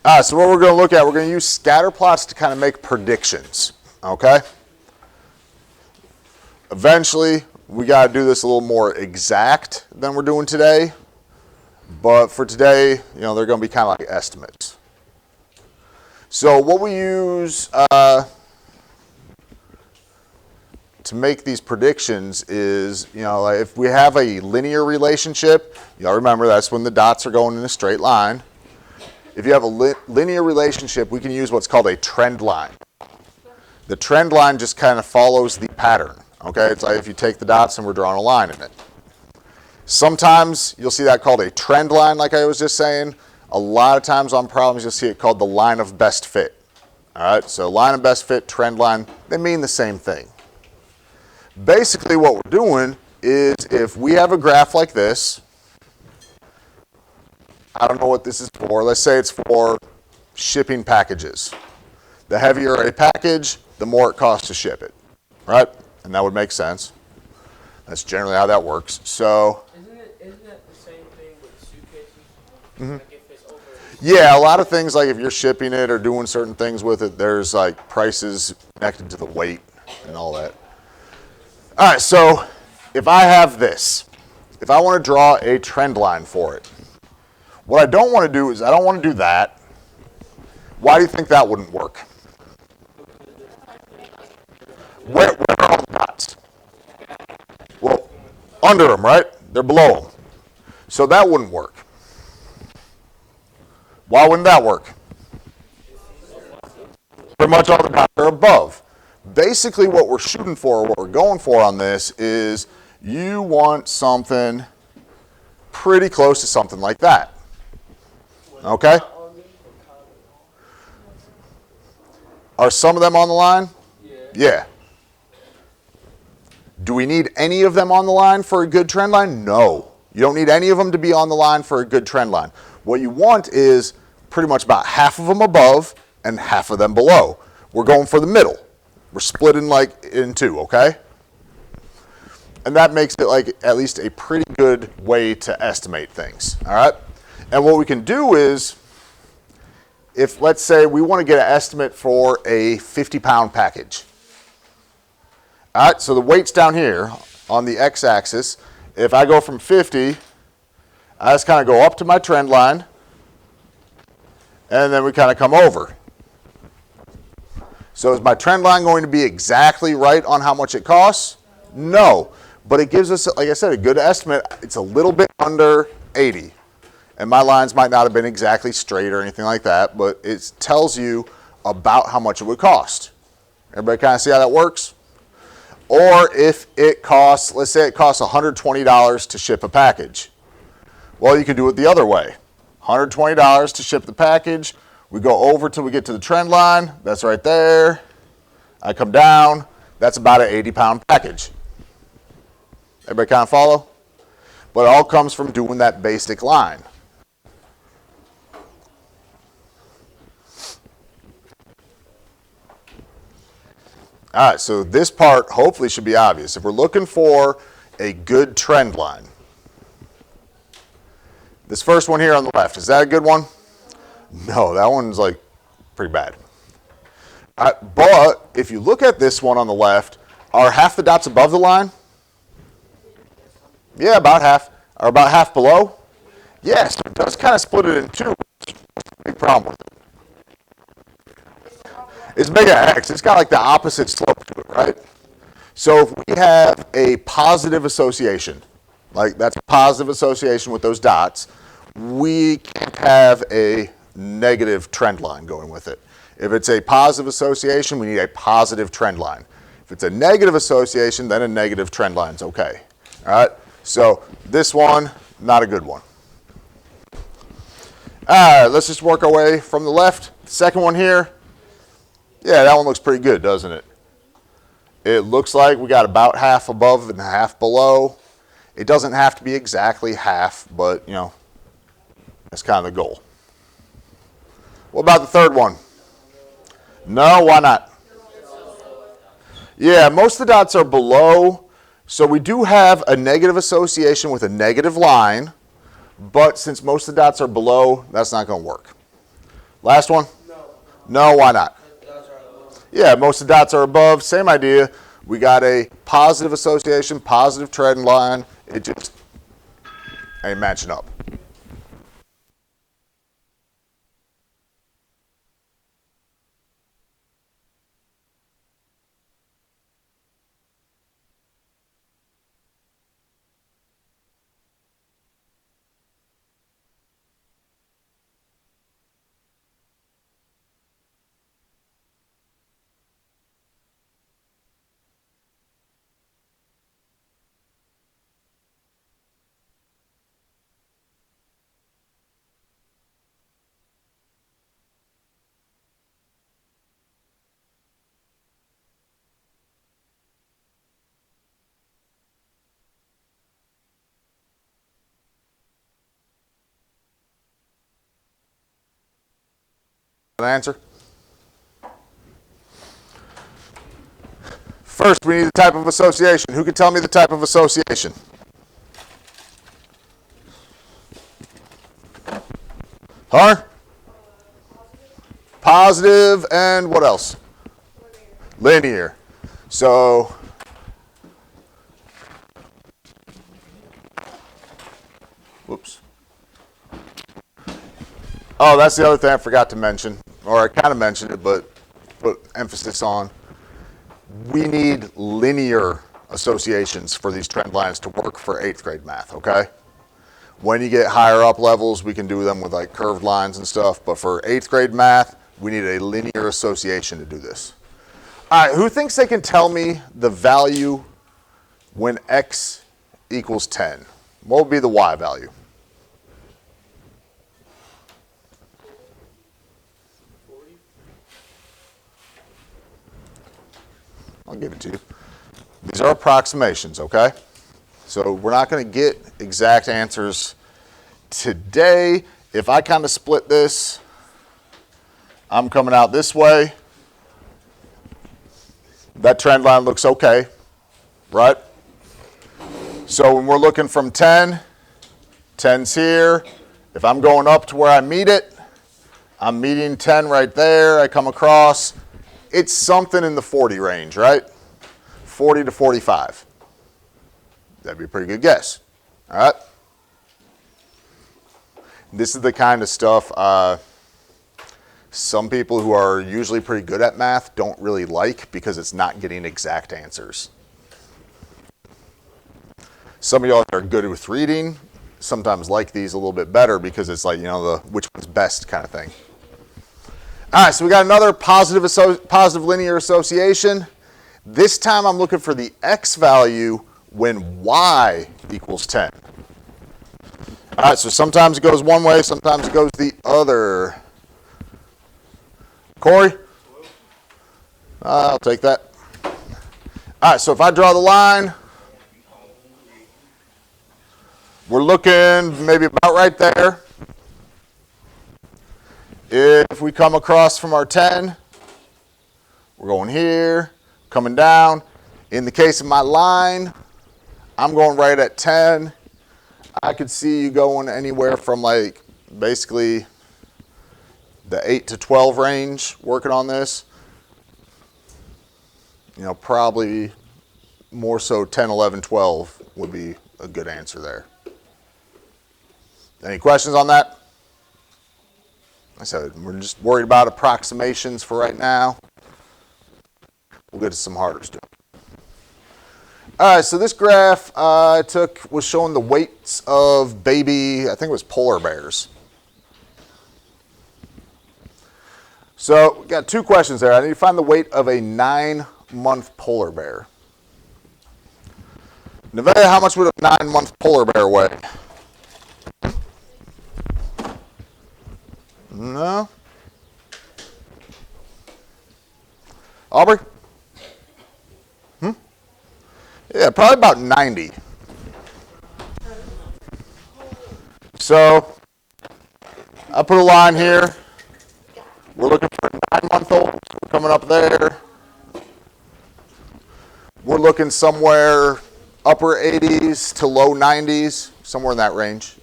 All right, so what we're going to look at, we're going to use scatter plots to kind of make predictions, okay? Eventually, we got to do this a little more exact than we're doing today, but for today, you know, they're going to be kind of like estimates. So what we use to make these predictions is, you know, like if we have a linear relationship, y'all remember that's when the dots are going in a straight line. If you have a linear relationship, we can use what's called a trend line. The trend line just kind of follows the pattern, okay? It's like if you take the dots and we're drawing a line in it. Sometimes you'll see that called a trend line, like I was just saying. A lot of times on problems, you'll see it called the line of best fit. All right, so line of best fit, trend line, they mean the same thing. Basically what we're doing is if we have a graph like this, I don't know what this is for. Let's say it's for shipping packages. The heavier a package, the more it costs to ship it, right? And that would make sense. That's generally how that works. So, isn't that the same thing with suitcases? Mm-hmm. Like if it's over. Yeah, a lot of things like if you're shipping it or doing certain things with it, there's like prices connected to the weight and all that. All right, so if I have this, if I want to draw a trend line for it, what I don't want to do is I don't want to do that. Why do you think that wouldn't work? Where are all the dots? Well, under them, right? They're below them. So that wouldn't work. Why wouldn't that work? Pretty much all the dots are above. Basically what we're shooting for, what we're going for on this is you want something pretty close to something like that. Okay? Are some of them on the line? Yeah. Do we need any of them on the line for a good trend line? No. You don't need any of them to be on the line for a good trend line. What you want is pretty much about half of them above and half of them below. We're going for the middle. We're splitting like in two, okay? And that makes it like at least a pretty good way to estimate things, all right? And what we can do is, if let's say we want to get an estimate for a 50-pound package. All right, so the weight's down here on the x-axis. If I go from 50, I just kind of go up to my trend line, and then we kind of come over. So is my trend line going to be exactly right on how much it costs? No, but it gives us, like I said, a good estimate. It's a little bit under 80. And my lines might not have been exactly straight or anything like that, but it tells you about how much it would cost. Everybody kind of see how that works? Or if it costs, let's say it costs $120 to ship a package. Well, you can do it the other way. $120 to ship the package. We go over till we get to the trend line. That's right there. I come down. That's about an 80-pound package. Everybody kind of follow? But it all comes from doing that basic line. All right, so this part hopefully should be obvious. If we're looking for a good trend line, this first one here on the left, is that a good one? No, that one's like pretty bad. All right, but if you look at this one on the left, are half the dots above the line? Yeah, about half. Or about half below? Yes, it does kind of split it in two. Big problem with it. It's big X. It's got like the opposite slope to it, right? So if we have a positive association, like that's a positive association with those dots, we can't have a negative trend line going with it. If it's a positive association, we need a positive trend line. If it's a negative association, then a negative trend line is okay. All right? So this one, not a good one. All right, let's just work our way from the left. The second one here. Yeah, that one looks pretty good, doesn't it? It looks like we got about half above and half below. It doesn't have to be exactly half, but, you know, that's kind of the goal. What about the third one? No, why not? Yeah, most of the dots are below, so we do have a negative association with a negative line, but since most of the dots are below, that's not going to work. Last one? No, why not? Yeah, most of the dots are above. Same idea. We got a positive association, positive trend line. It just ain't matching up. An answer? First, we need the type of association. Who can tell me the type of association? Huh? Positive and what else? Linear. So, whoops. Oh, that's the other thing I forgot to mention, or I kind of mentioned it, but put emphasis on. We need linear associations for these trend lines to work for 8th grade math, okay? When you get higher up levels, we can do them with like curved lines and stuff, but for 8th grade math, we need a linear association to do this. All right, who thinks they can tell me the value when x equals 10? What would be the y value? I'll give it to you. These are approximations, okay? So we're not going to get exact answers today. If I kind of split this, I'm coming out this way. That trend line looks okay, right? So when we're looking from 10, 10's here. If I'm going up to where I meet it, I'm meeting 10 right there. I come across. It's something in the 40 range, right? 40 to 45. That'd be a pretty good guess. All right? This is the kind of stuff some people who are usually pretty good at math don't really like because it's not getting exact answers. Some of y'all that are good with reading sometimes like these a little bit better because it's like, you know, the which one's best kind of thing. All right, so we got another positive linear association. This time I'm looking for the x value when y equals 10. All right, so sometimes it goes one way, sometimes it goes the other. Corey? I'll take that. All right, so if I draw the line, we're looking maybe about right there. If we come across from our 10, we're going here, coming down. In the case of my line, I'm going right at 10. I could see you going anywhere from like basically the 8 to 12 range working on this. You know, probably more so 10, 11, 12 would be a good answer there. Any questions on that? I said, we're just worried about approximations for right now. We'll get to some harder stuff. All right, so this graph I took was showing the weights of baby, I think it was polar bears. So we got two questions there. I need to find the weight of a 9-month polar bear. Nevaeh, how much would a 9-month polar bear weigh? No. Aubrey? Yeah, probably about 90. So I put a line here. We're looking for a 9-month-old. We're coming up there. We're looking somewhere upper 80s to low 90s, somewhere in that range.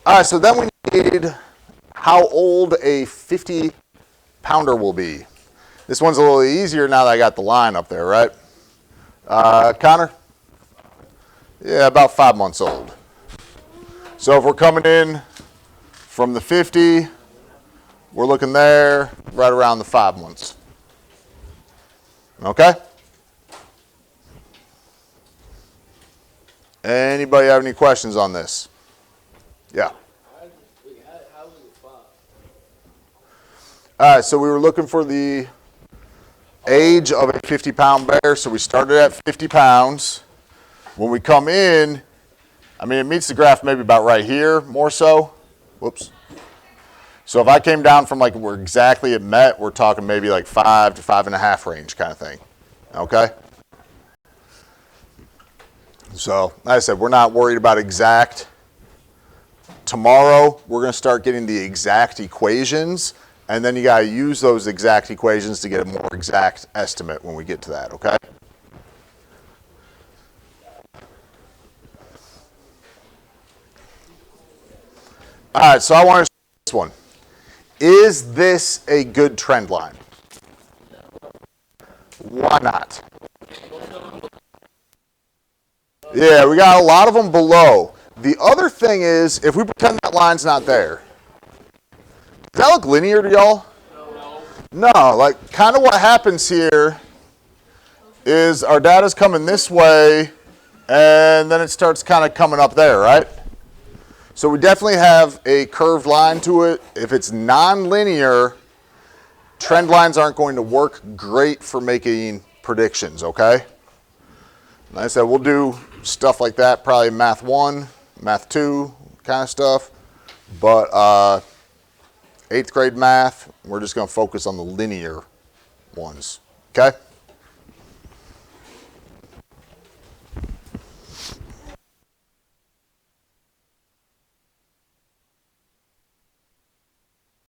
All right, so then we need how old a 50 pounder will be. This one's a little easier now that I got the line up there, right? Connor? Yeah, about 5 months old. So if we're coming in from the 50, we're looking there right around the 5 months. Okay? Anybody have any questions on this? Yeah. How was it 5? All right, so we were looking for the age of a 50-pound bear, so we started at 50 pounds. When we come in, I mean, it meets the graph maybe about right here, more so. Whoops. So if I came down from like where exactly it met, we're talking maybe like 5 to 5.5 range kind of thing. Okay? So, like I said, we're not worried about exact. Tomorrow, we're going to start getting the exact equations, and then you got to use those exact equations to get a more exact estimate when we get to that, okay? All right, so I want to show this one. Is this a good trend line? Why not? Yeah, we got a lot of them below. The other thing is, if we pretend that line's not there, does that look linear to y'all? No, like kind of what happens here is our data's coming this way, and then it starts kind of coming up there, right? So we definitely have a curved line to it. If it's non-linear, trend lines aren't going to work great for making predictions, okay? Like I said, we'll do stuff like that, probably math 1, math 2 kind of stuff. But 8th grade math, we're just going to focus on the linear ones, okay?